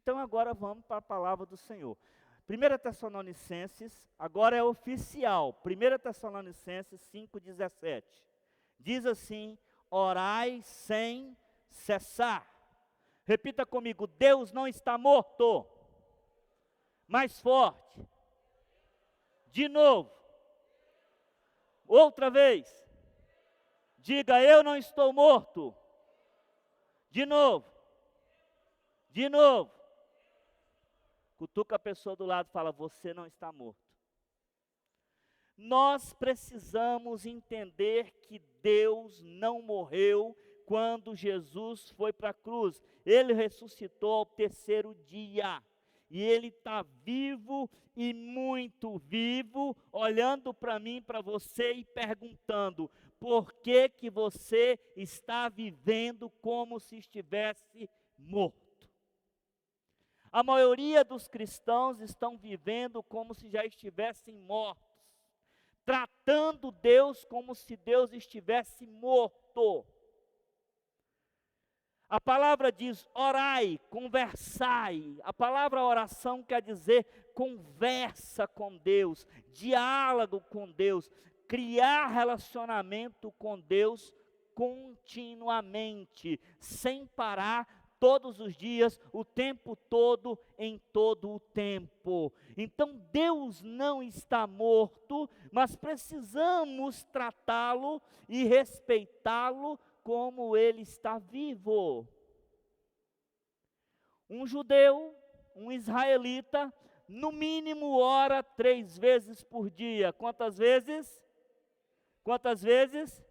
Então agora vamos para a palavra do Senhor. 1 Tessalonicenses, agora é oficial, 1 Tessalonicenses 5,17. Diz assim: orai sem cessar. Repita comigo: Deus não está morto. Mais forte. De novo. Outra vez. Diga: eu não estou morto. De novo. De novo. Cutuca a pessoa do lado e fala: você não está morto. Nós precisamos entender que Deus não morreu quando Jesus foi para a cruz. Ele ressuscitou ao terceiro dia. E Ele está vivo e muito vivo, olhando para mim, para você e perguntando: por que que você está vivendo como se estivesse morto? A maioria dos cristãos estão vivendo como se já estivessem mortos, tratando Deus como se Deus estivesse morto. A palavra diz orai, conversai. A palavra oração quer dizer conversa com Deus, diálogo com Deus, criar relacionamento com Deus continuamente, sem parar, todos os dias, o tempo todo, em todo o tempo. Então Deus não está morto, mas precisamos tratá-lo e respeitá-lo como Ele está vivo. Um judeu, um israelita, no mínimo ora 3 vezes por dia. Quantas vezes? Quantas vezes?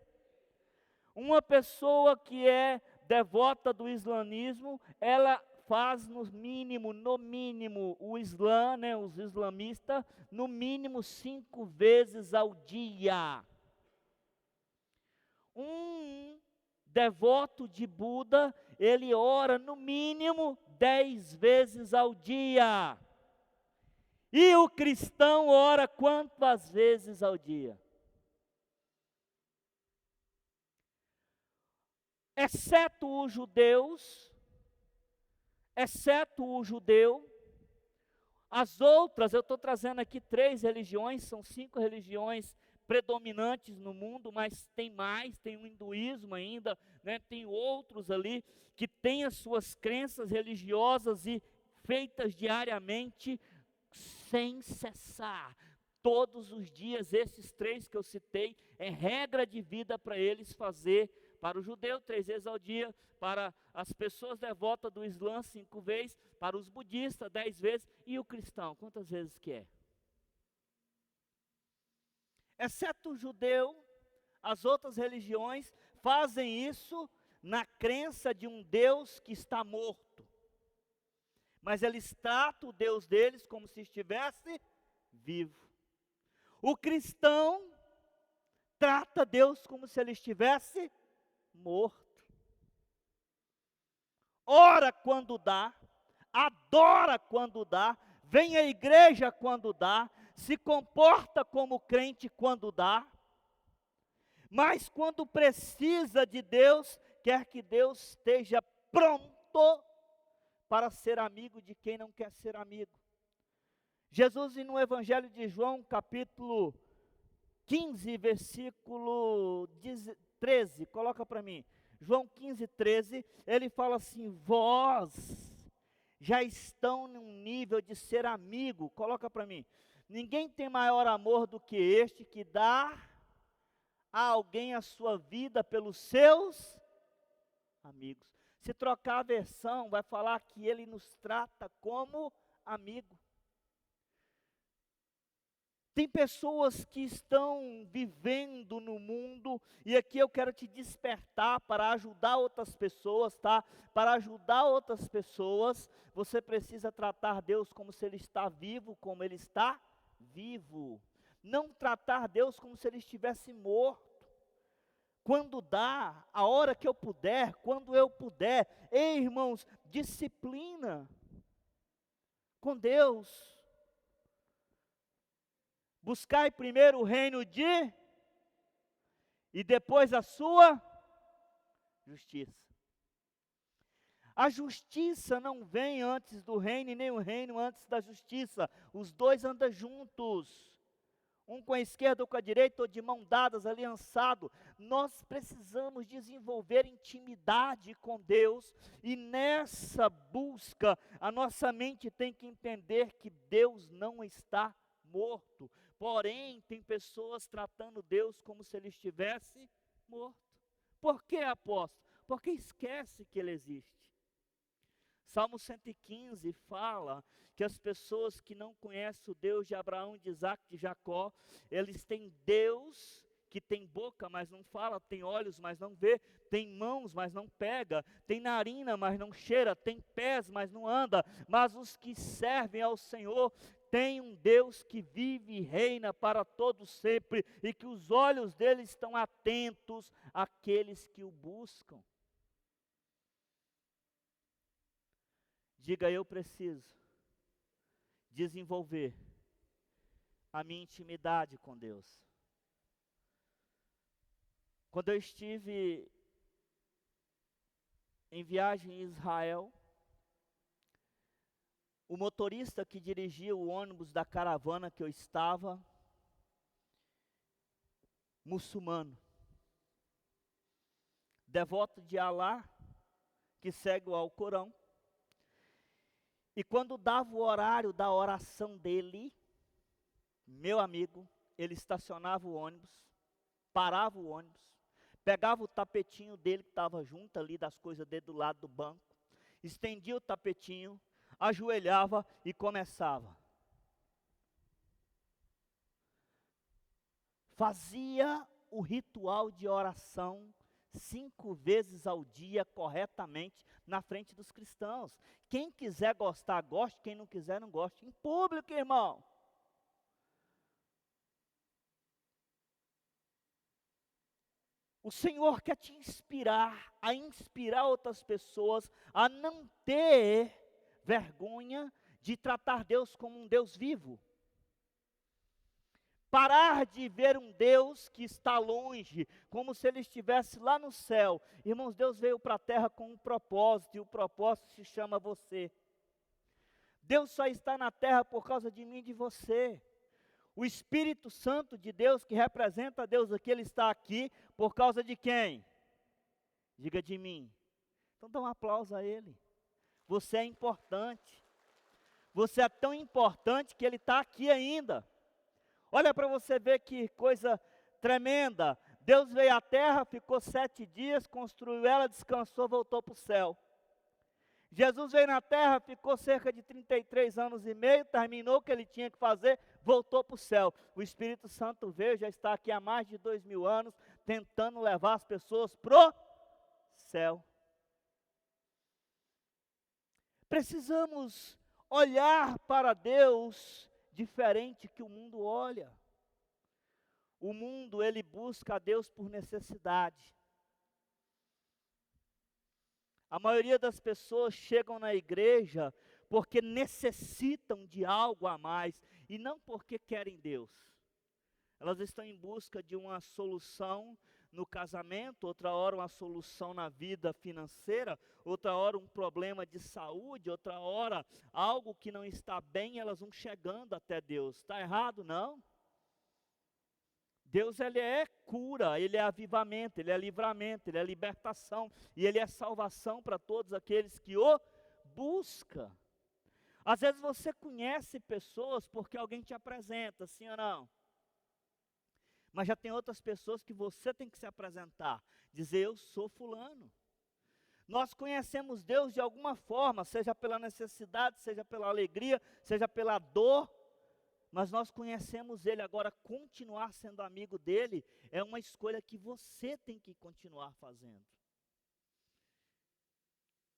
Uma pessoa que é devota do islamismo, ela faz no mínimo, o Islã, os islamistas, no mínimo 5 vezes ao dia. Um devoto de Buda, ele ora no mínimo 10 vezes ao dia. E o cristão ora quantas vezes ao dia? Exceto os judeus, as outras, eu estou trazendo aqui 3 religiões, são 5 religiões predominantes no mundo, mas tem mais, tem o hinduísmo ainda, tem outros ali que têm as suas crenças religiosas e feitas diariamente, sem cessar. Todos os dias, esses 3 que eu citei, é regra de vida para eles fazer. Para o judeu, 3 vezes ao dia. Para as pessoas devotas do Islã, 5 vezes. Para os budistas, 10 vezes. E o cristão, quantas vezes que é? Exceto o judeu, as outras religiões fazem isso na crença de um Deus que está morto. Mas eles tratam o Deus deles como se estivesse vivo. O cristão trata Deus como se ele estivesse morto. Ora quando dá, adora quando dá, vem à igreja quando dá, se comporta como crente quando dá, mas quando precisa de Deus, quer que Deus esteja pronto para ser amigo de quem não quer ser amigo. Jesus, no Evangelho de João, capítulo 15, versículo 13, coloca para mim. João 15, 13, ele fala assim: vós já estão num nível de ser amigo, coloca para mim. Ninguém tem maior amor do que este, que dá a alguém a sua vida pelos seus amigos. Se trocar a versão, vai falar que ele nos trata como amigo. Tem pessoas que estão vivendo no mundo, e aqui eu quero te despertar para ajudar outras pessoas, tá? Para ajudar outras pessoas, você precisa tratar Deus como se Ele está vivo, como Ele está vivo. Não tratar Deus como se Ele estivesse morto. Quando dá, a hora que eu puder, quando eu puder. Ei, irmãos, disciplina com Deus. Buscai primeiro o reino e depois a sua justiça. A justiça não vem antes do reino e nem o reino antes da justiça. Os dois andam juntos. Um com a esquerda ou com a direita, ou de mão dadas, aliançado. Nós precisamos desenvolver intimidade com Deus. E nessa busca, a nossa mente tem que entender que Deus não está morto. Porém, tem pessoas tratando Deus como se Ele estivesse morto. Por que, apóstolo? Porque esquece que Ele existe. Salmo 115 fala que as pessoas que não conhecem o Deus de Abraão, de Isaac, de Jacó, eles têm Deus que tem boca, mas não fala, tem olhos, mas não vê, tem mãos, mas não pega, tem narina, mas não cheira, tem pés, mas não anda. Mas os que servem ao Senhor têm um Deus que vive e reina para todo sempre, e que os olhos dele estão atentos àqueles que o buscam. Diga, eu preciso desenvolver a minha intimidade com Deus. Quando eu estive em viagem em Israel, o motorista que dirigia o ônibus da caravana que eu estava, muçulmano, devoto de Alá, que segue o Alcorão, e quando dava o horário da oração dele, meu amigo, ele estacionava o ônibus, parava o ônibus, pegava o tapetinho dele que estava junto ali das coisas dele do lado do banco, estendia o tapetinho, ajoelhava e começava. Fazia o ritual de oração 5 vezes ao dia corretamente na frente dos cristãos. Quem quiser gostar, goste, quem não quiser, não goste. Em público, irmão. O Senhor quer te inspirar, a inspirar outras pessoas a não ter vergonha de tratar Deus como um Deus vivo. Parar de ver um Deus que está longe, como se Ele estivesse lá no céu. Irmãos, Deus veio para a terra com um propósito, e o propósito se chama você. Deus só está na terra por causa de mim e de você. O Espírito Santo de Deus, que representa Deus aqui, Ele está aqui por causa de quem? Diga, de mim. Então dá um aplauso a Ele. Você é importante. Você é tão importante que Ele está aqui ainda. Olha para você ver que coisa tremenda. Deus veio à terra, ficou 7 dias, construiu ela, descansou, voltou para o céu. Jesus veio na terra, ficou cerca de 33 anos e meio, terminou o que ele tinha que fazer, voltou para o céu. O Espírito Santo veio, já está aqui há mais de 2000 anos, tentando levar as pessoas pro céu. Precisamos olhar para Deus diferente que o mundo olha. O mundo, ele busca a Deus por necessidade. A maioria das pessoas chegam na igreja porque necessitam de algo a mais e não porque querem Deus. Elas estão em busca de uma solução no casamento, outra hora uma solução na vida financeira, outra hora um problema de saúde, outra hora algo que não está bem, elas vão chegando até Deus. Está errado? Não. Deus, ele é cura, ele é avivamento, ele é livramento, ele é libertação, e ele é salvação para todos aqueles que o buscam. Às vezes você conhece pessoas porque alguém te apresenta, sim ou não? Mas já tem outras pessoas que você tem que se apresentar, dizer, eu sou fulano. Nós conhecemos Deus de alguma forma, seja pela necessidade, seja pela alegria, seja pela dor, mas nós conhecemos Ele. Agora, continuar sendo amigo dEle é uma escolha que você tem que continuar fazendo.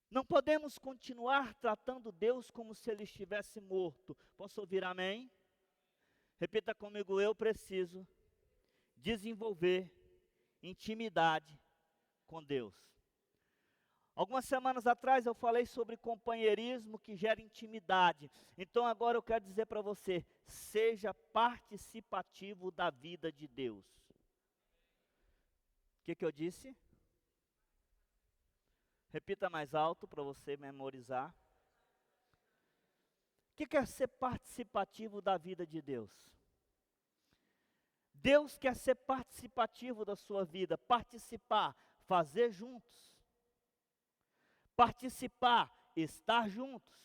Não podemos continuar tratando Deus como se Ele estivesse morto. Posso ouvir amém? Repita comigo, eu preciso desenvolver intimidade com Deus. Algumas semanas atrás eu falei sobre companheirismo que gera intimidade. Então agora eu quero dizer para você, seja participativo da vida de Deus. O que eu disse? Repita mais alto para você memorizar. O que é ser participativo da vida de Deus? Deus quer ser participativo da sua vida, participar, fazer juntos. Participar, estar juntos.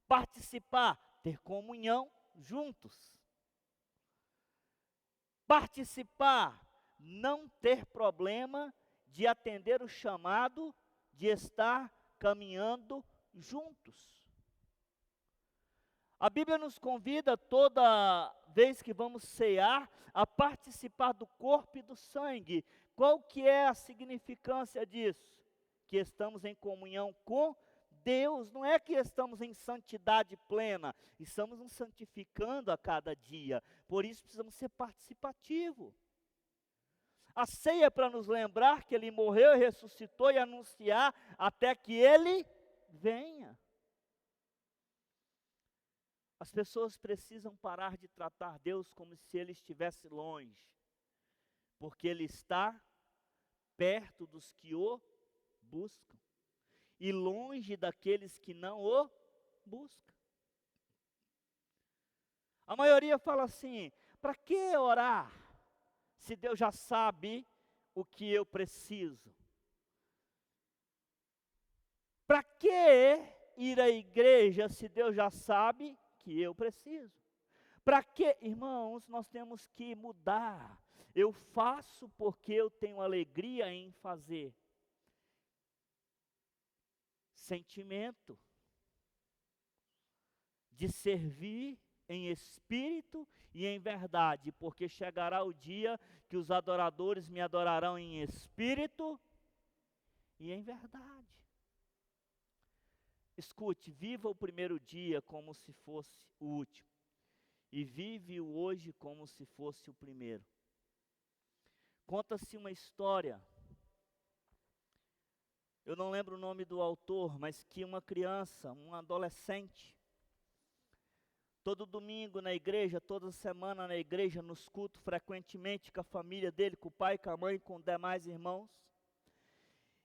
Participar, ter comunhão juntos. Participar, não ter problema de atender o chamado, de estar caminhando juntos. A Bíblia nos convida toda vez que vamos cear a participar do corpo e do sangue. Qual que é a significância disso? Que estamos em comunhão com Deus, não é que estamos em santidade plena, estamos nos santificando a cada dia, por isso precisamos ser participativos. A ceia é para nos lembrar que Ele morreu e ressuscitou e anunciar até que Ele venha. As pessoas precisam parar de tratar Deus como se Ele estivesse longe, porque Ele está perto dos que o buscam e longe daqueles que não o buscam. A maioria fala assim: para que orar se Deus já sabe o que eu preciso? Para que ir à igreja se Deus já sabe que eu preciso? Para que, irmãos, nós temos que mudar? Eu faço porque eu tenho alegria em fazer. Sentimento de servir em espírito e em verdade, porque chegará o dia que os adoradores me adorarão em espírito e em verdade. Escute, viva o primeiro dia como se fosse o último, e vive o hoje como se fosse o primeiro. Conta-se uma história, eu não lembro o nome do autor, mas que uma criança, um adolescente, todo domingo na igreja, toda semana na igreja, nos cultos, frequentemente com a família dele, com o pai, com a mãe, com os demais irmãos.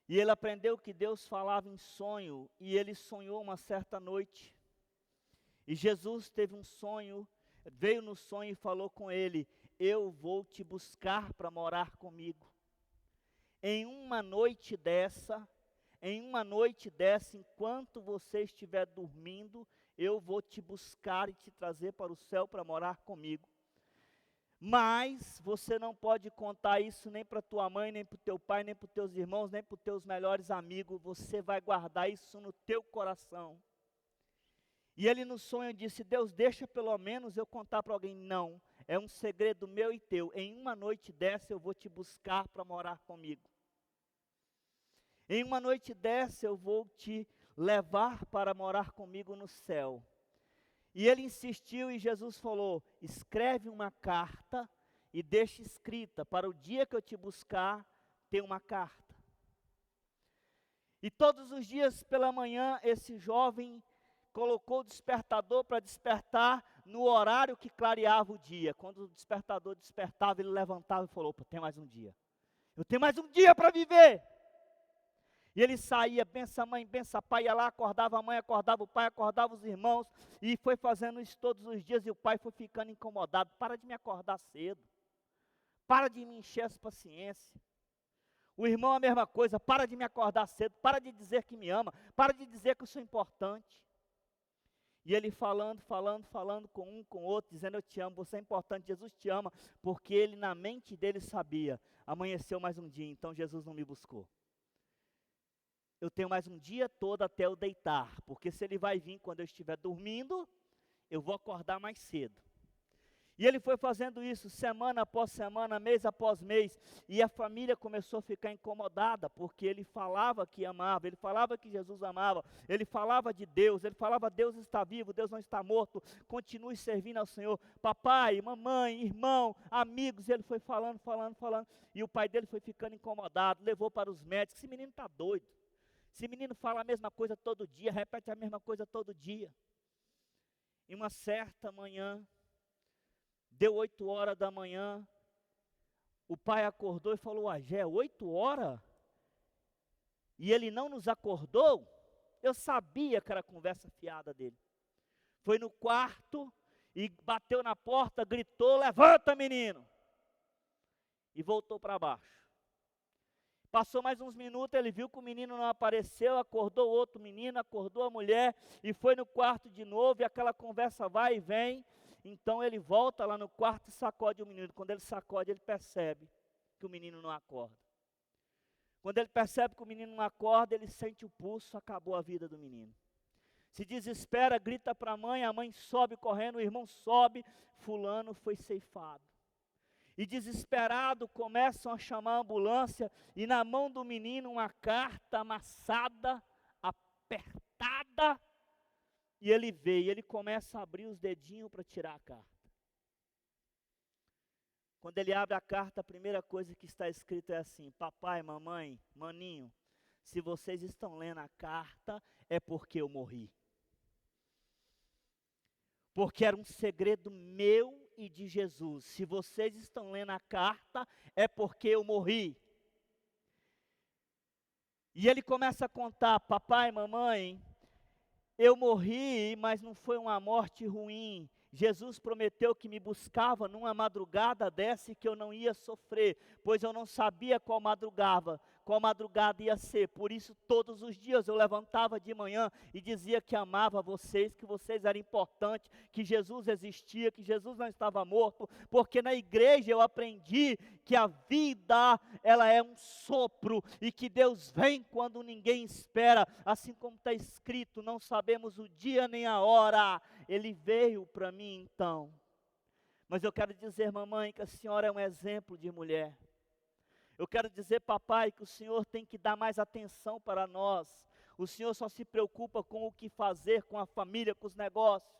E ele aprendeu que Deus falava em sonho, e ele sonhou uma certa noite. E Jesus teve um sonho, veio no sonho e falou com ele: eu vou te buscar para morar comigo. Em uma noite dessa, enquanto você estiver dormindo, eu vou te buscar e te trazer para o céu para morar comigo. Mas você não pode contar isso nem para tua mãe, nem para o teu pai, nem para os teus irmãos, nem para os teus melhores amigos. Você vai guardar isso no teu coração. E ele no sonho disse: Deus, deixa pelo menos eu contar para alguém. Não, é um segredo meu e teu. Em uma noite dessa eu vou te buscar para morar comigo. Em uma noite dessa eu vou te levar para morar comigo no céu. E ele insistiu e Jesus falou: escreve uma carta e deixa escrita, para o dia que eu te buscar, ter uma carta. E todos os dias pela manhã, esse jovem colocou o despertador para despertar no horário que clareava o dia. Quando o despertador despertava, ele levantava e falou: opa, tem mais um dia. Eu tenho mais um dia para viver. E ele saía, bença mãe, bença pai, ia lá, acordava a mãe, acordava o pai, acordava os irmãos, e foi fazendo isso todos os dias, e o pai foi ficando incomodado: para de me acordar cedo, para de me encher as paciências. O irmão a mesma coisa: para de me acordar cedo, para de dizer que me ama, para de dizer que eu sou importante. E ele falando com um, com o outro, dizendo: eu te amo, você é importante, Jesus te ama, porque ele na mente dele sabia: amanheceu mais um dia, então Jesus não me buscou. Eu tenho mais um dia todo até eu deitar, porque se ele vai vir quando eu estiver dormindo, eu vou acordar mais cedo. E ele foi fazendo isso semana após semana, mês após mês, e a família começou a ficar incomodada, porque ele falava que amava, ele falava que Jesus amava, ele falava de Deus, ele falava: Deus está vivo, Deus não está morto, continue servindo ao Senhor. Papai, mamãe, irmão, amigos, e ele foi falando, e o pai dele foi ficando incomodado, levou para os médicos: esse menino está doido. Esse menino fala a mesma coisa todo dia, repete a mesma coisa todo dia. E uma certa manhã, deu 8 horas da manhã, o pai acordou e falou: já é 8 horas? e ele não nos acordou, eu sabia que era conversa fiada dele. Foi no quarto e bateu na porta, gritou: levanta, menino! E voltou para baixo. Passou mais uns minutos, ele viu que o menino não apareceu, acordou outro menino, acordou a mulher, e foi no quarto de novo, e aquela conversa vai e vem. Então ele volta lá no quarto e sacode o menino. Quando ele sacode, ele percebe que o menino não acorda. Quando ele percebe que o menino não acorda, ele sente o pulso, acabou a vida do menino. Se desespera, grita para a mãe sobe correndo, o irmão sobe, fulano foi ceifado. E desesperado começam a chamar a ambulância, e na mão do menino uma carta amassada, apertada, e ele vê, e ele começa a abrir os dedinhos para tirar a carta. Quando ele abre a carta, a primeira coisa que está escrito é assim: papai, mamãe, maninho, se vocês estão lendo a carta, é porque eu morri. Porque era um segredo meu e de Jesus. Se vocês estão lendo a carta, é porque eu morri. E ele começa a contar: papai, mamãe, eu morri, mas não foi uma morte ruim. Jesus prometeu que me buscava numa madrugada dessa e que eu não ia sofrer, pois eu não sabia qual madrugada ia ser. Por isso, todos os dias eu levantava de manhã e dizia que amava vocês, que vocês eram importantes, que Jesus existia, que Jesus não estava morto, porque na igreja eu aprendi que a vida, ela é um sopro, e que Deus vem quando ninguém espera, assim como está escrito, não sabemos o dia nem a hora, Ele veio para mim então. Mas eu quero dizer, mamãe, que a senhora é um exemplo de mulher. Eu quero dizer, papai, que o Senhor tem que dar mais atenção para nós. O Senhor só se preocupa com o que fazer, com a família, com os negócios.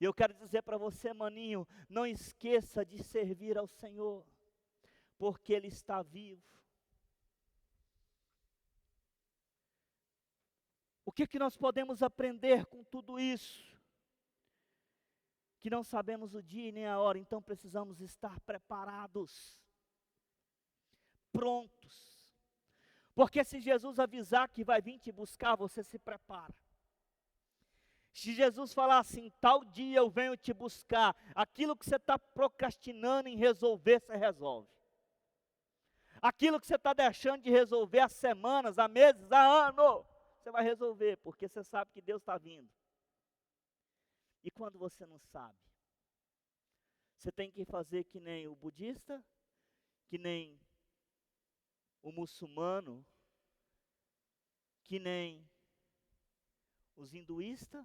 E eu quero dizer para você, maninho, não esqueça de servir ao Senhor, porque Ele está vivo. O que nós podemos aprender com tudo isso? Que não sabemos o dia e nem a hora, então precisamos estar preparados, prontos. Porque se Jesus avisar que vai vir te buscar, você se prepara. Se Jesus falar assim, tal dia eu venho te buscar, aquilo que você está procrastinando em resolver, você resolve. Aquilo que você está deixando de resolver há semanas, há meses, há anos, você vai resolver, porque você sabe que Deus está vindo. E quando você não sabe, você tem que fazer que nem o budista, que nem o muçulmano, que nem os hinduístas,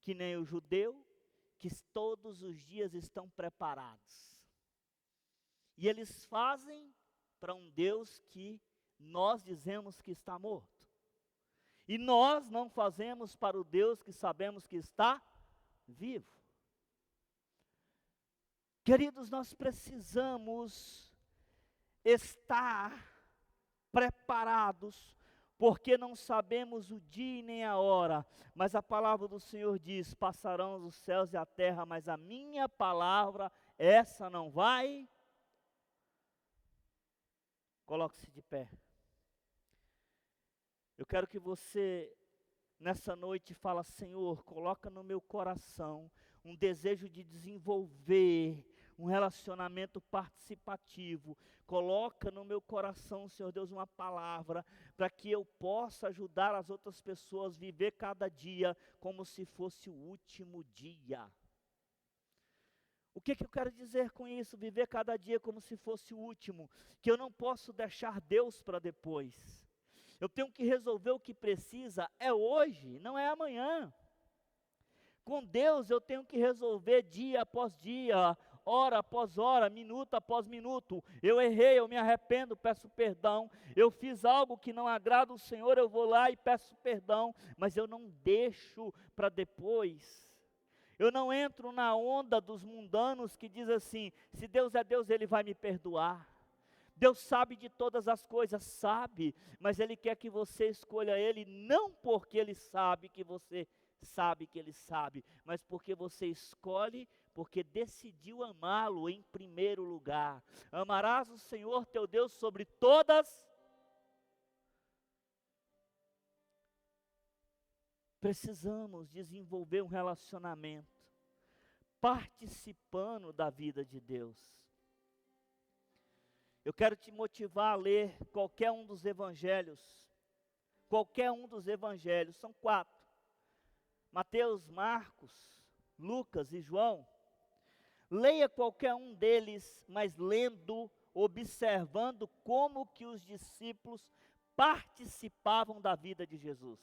que nem o judeu, que todos os dias estão preparados. E eles fazem para um Deus que nós dizemos que está morto. E nós não fazemos para o Deus que sabemos que está vivo. Queridos, nós precisamos estar preparados, porque não sabemos o dia e nem a hora, mas a palavra do Senhor diz: passarão os céus e a terra, mas a minha palavra, essa não vai. Coloque-se de pé. Eu quero que você, nessa noite, fala: Senhor, coloca no meu coração um desejo de desenvolver um relacionamento participativo. Coloca no meu coração, Senhor Deus, uma palavra para que eu possa ajudar as outras pessoas a viver cada dia como se fosse o último dia. O que eu quero dizer com isso? Viver cada dia como se fosse o último. Que eu não posso deixar Deus para depois. Eu tenho que resolver o que precisa, é hoje, não é amanhã. Com Deus eu tenho que resolver dia após dia, hora após hora, minuto após minuto. Eu errei, eu me arrependo, peço perdão. Eu fiz algo que não agrada o Senhor, eu vou lá e peço perdão. Mas eu não deixo para depois. Eu não entro na onda dos mundanos que diz assim: se Deus é Deus, Ele vai me perdoar. Deus sabe de todas as coisas, sabe, mas Ele quer que você escolha Ele, não porque Ele sabe que você sabe que Ele sabe, mas porque você escolhe, porque decidiu amá-lo em primeiro lugar. Amarás o Senhor teu Deus sobre todas. precisamos desenvolver um relacionamento, participando da vida de Deus. Eu quero te motivar a ler qualquer um dos evangelhos, são 4, Mateus, Marcos, Lucas e João. Leia qualquer um deles, mas lendo, observando como que os discípulos participavam da vida de Jesus.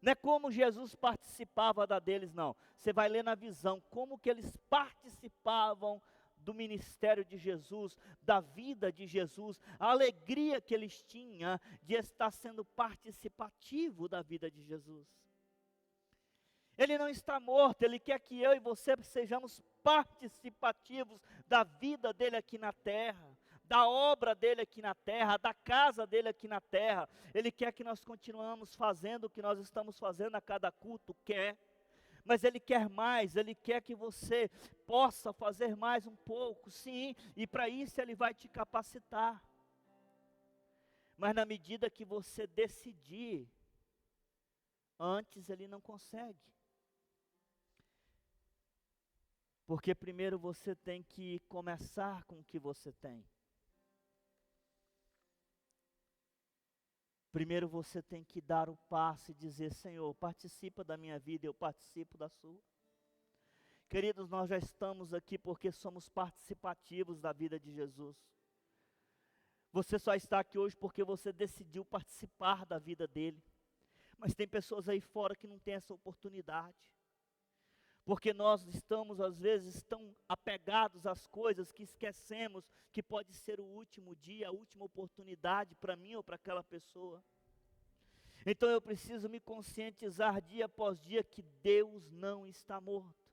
Não é como Jesus participava da deles, não. Você vai ler na visão como que eles participavam do ministério de Jesus, da vida de Jesus, a alegria que eles tinham de estar sendo participativo da vida de Jesus. Ele não está morto, Ele quer que eu e você sejamos participativos da vida dEle aqui na terra, da obra dEle aqui na terra, da casa dEle aqui na terra. Ele quer que nós continuemos fazendo o que nós estamos fazendo a cada culto, mas Ele quer mais, Ele quer que você possa fazer mais um pouco, sim, e para isso Ele vai te capacitar. Mas na medida que você decidir, antes Ele não consegue. Porque primeiro você tem que começar com o que você tem. Primeiro você tem que dar o passo e dizer: Senhor, participa da minha vida, eu participo da sua. Queridos, nós já estamos aqui porque somos participativos da vida de Jesus. Você só está aqui hoje porque você decidiu participar da vida dele. Mas tem pessoas aí fora que não têm essa oportunidade. Porque nós estamos, às vezes, tão apegados às coisas que esquecemos que pode ser o último dia, a última oportunidade para mim ou para aquela pessoa. Então eu preciso me conscientizar dia após dia que Deus não está morto.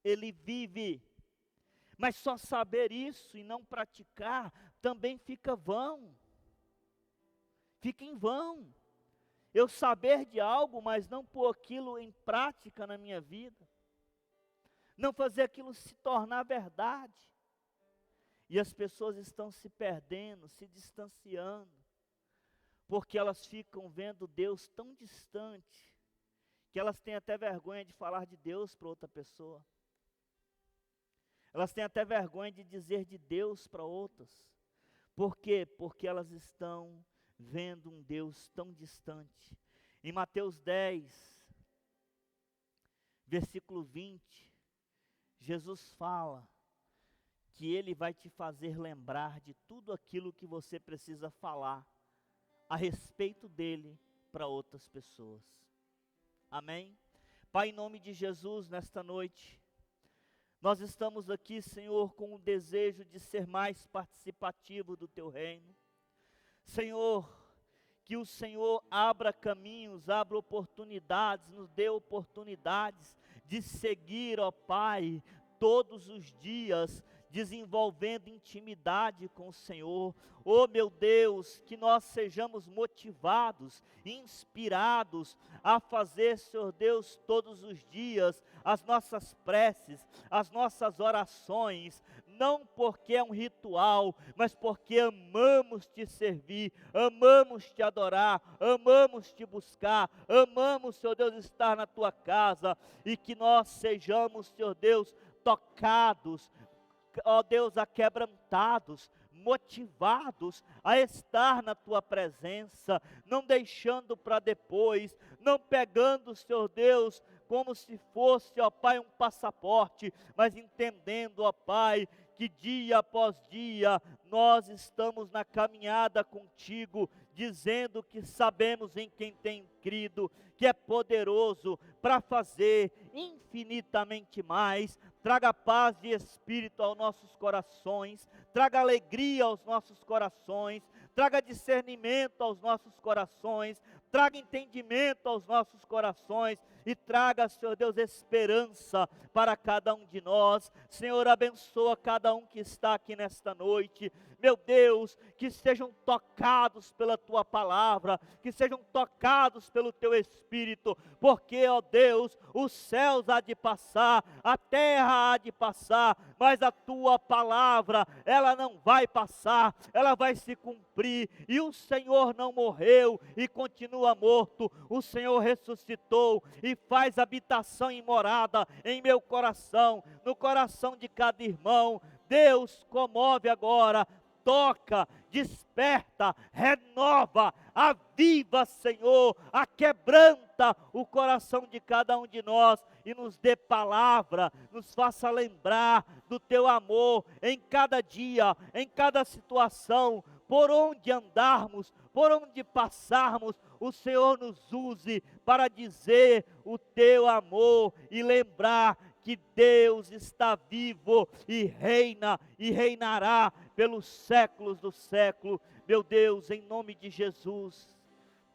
Ele vive. Mas só saber isso e não praticar também fica vão. Fica em vão. Eu saber de algo, mas não pôr aquilo em prática na minha vida. Não fazer aquilo se tornar verdade. E as pessoas estão se perdendo, se distanciando, porque elas ficam vendo Deus tão distante, que elas têm até vergonha de falar de Deus para outra pessoa. Elas têm até vergonha de dizer de Deus para outras. Por quê? Porque elas estão vendo um Deus tão distante. Em Mateus 10, versículo 20, Jesus fala que Ele vai te fazer lembrar de tudo aquilo que você precisa falar a respeito dEle para outras pessoas. Amém? Pai, em nome de Jesus, nesta noite, nós estamos aqui, Senhor, com o desejo de ser mais participativo do Teu reino. Senhor, que o Senhor abra caminhos, abra oportunidades, nos dê oportunidades de seguir, ó Pai, todos os dias, desenvolvendo intimidade com o Senhor. Oh meu Deus, que nós sejamos motivados, inspirados a fazer, Senhor Deus, todos os dias, as nossas preces, as nossas orações, não porque é um ritual, mas porque amamos te servir, amamos te adorar, amamos te buscar, amamos, Senhor Deus, estar na tua casa, e que nós sejamos, Senhor Deus, tocados, ó Deus, aquebrantados, motivados a estar na tua presença, não deixando para depois, não pegando, Senhor Deus, como se fosse, ó Pai, um passaporte, mas entendendo, ó Pai, que dia após dia nós estamos na caminhada contigo, dizendo que sabemos em quem tem crido, que é poderoso para fazer infinitamente mais. Traga paz de espírito aos nossos corações, traga alegria aos nossos corações, traga discernimento aos nossos corações, traga entendimento aos nossos corações e traga, Senhor Deus, esperança para cada um de nós. Senhor, abençoa cada um que está aqui nesta noite. Meu Deus, que sejam tocados pela Tua palavra, que sejam tocados pelo Teu Espírito, porque, ó Deus, os céus há de passar, a terra há de passar, mas a Tua palavra, ela não vai passar, ela vai se cumprir, e o Senhor não morreu, e continua continua morto, o Senhor ressuscitou e faz habitação e morada em meu coração, no coração de cada irmão. Deus comove agora, toca, desperta, renova, aviva, Senhor, aquebranta o coração de cada um de nós e nos dê palavra, nos faça lembrar do teu amor em cada dia, em cada situação, por onde andarmos, por onde passarmos, o Senhor nos use para dizer o teu amor e lembrar que Deus está vivo e reina e reinará pelos séculos do século. Meu Deus, em nome de Jesus,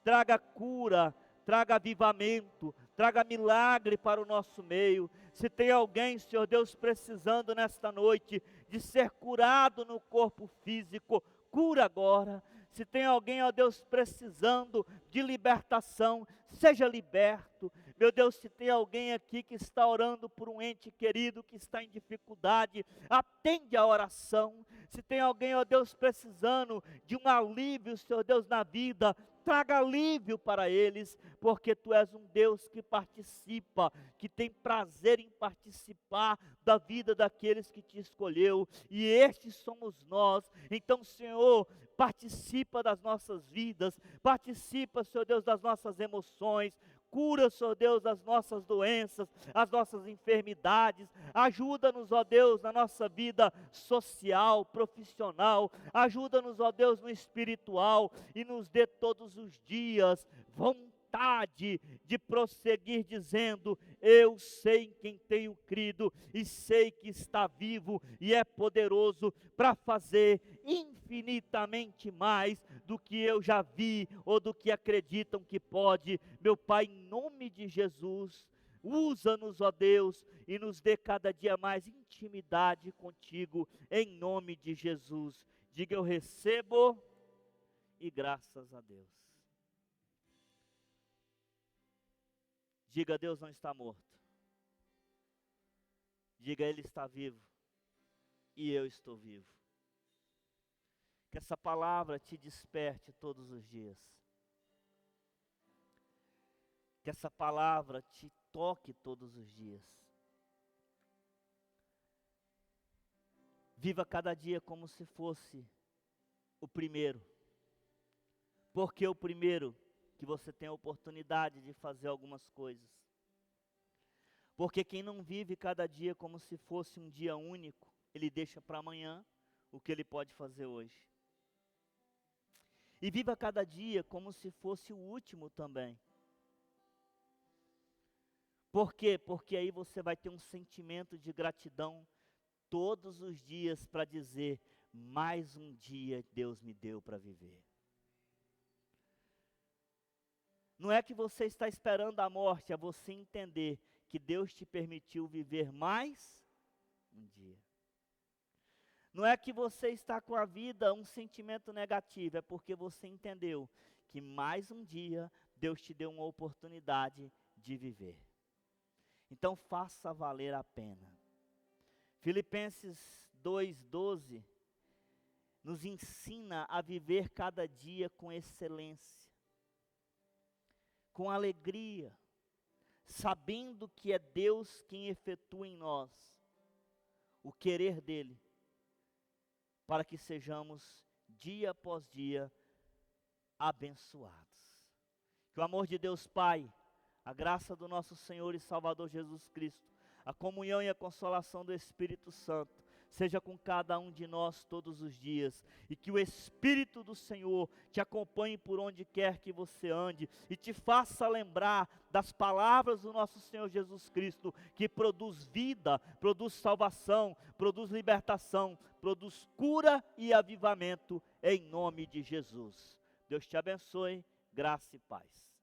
traga cura, traga avivamento, traga milagre para o nosso meio. Se tem alguém, Senhor Deus, precisando nesta noite de ser curado no corpo físico, cura agora. Se tem alguém, ó Deus, precisando de libertação, seja liberto. Meu Deus, se tem alguém aqui que está orando por um ente querido que está em dificuldade, atende a oração. Se tem alguém, ó Deus, precisando de um alívio, Senhor Deus, na vida, traga alívio para eles, porque Tu és um Deus que participa, que tem prazer em participar da vida daqueles que Te escolheu, e estes somos nós. Então, Senhor, participa das nossas vidas, participa, Senhor Deus, das nossas emoções, cura, Senhor Deus, as nossas doenças, as nossas enfermidades, ajuda-nos, ó Deus, na nossa vida social, profissional, ajuda-nos, ó Deus, no espiritual, e nos dê todos os dias vontade de prosseguir dizendo: eu sei em quem tenho crido, e sei que está vivo e é poderoso para fazer infinitamente mais do que eu já vi, ou do que acreditam que pode. Meu Pai, em nome de Jesus, usa-nos, ó Deus, e nos dê cada dia mais intimidade contigo, em nome de Jesus. Diga: eu recebo, e graças a Deus. Diga: Deus não está morto. Diga: Ele está vivo e eu estou vivo. Que essa palavra te desperte todos os dias. Que essa palavra te toque todos os dias. Viva cada dia como se fosse o primeiro. Porque o primeiro que você tem a oportunidade de fazer algumas coisas. Porque quem não vive cada dia como se fosse um dia único, ele deixa para amanhã o que ele pode fazer hoje. E viva cada dia como se fosse o último também. Por quê? Porque aí você vai ter um sentimento de gratidão todos os dias para dizer: mais um dia Deus me deu para viver. Não é que você está esperando a morte, é você entender que Deus te permitiu viver mais um dia. Não é que você está com a vida um sentimento negativo, é porque você entendeu que mais um dia Deus te deu uma oportunidade de viver. Então faça valer a pena. Filipenses 2:12 nos ensina a viver cada dia com excelência, com alegria, sabendo que é Deus quem efetua em nós o querer dEle, para que sejamos dia após dia abençoados. Que o amor de Deus Pai, a graça do nosso Senhor e Salvador Jesus Cristo, a comunhão e a consolação do Espírito Santo seja com cada um de nós todos os dias, e que o Espírito do Senhor te acompanhe por onde quer que você ande, e te faça lembrar das palavras do nosso Senhor Jesus Cristo, que produz vida, produz salvação, produz libertação, produz cura e avivamento, em nome de Jesus. Deus te abençoe, graça e paz.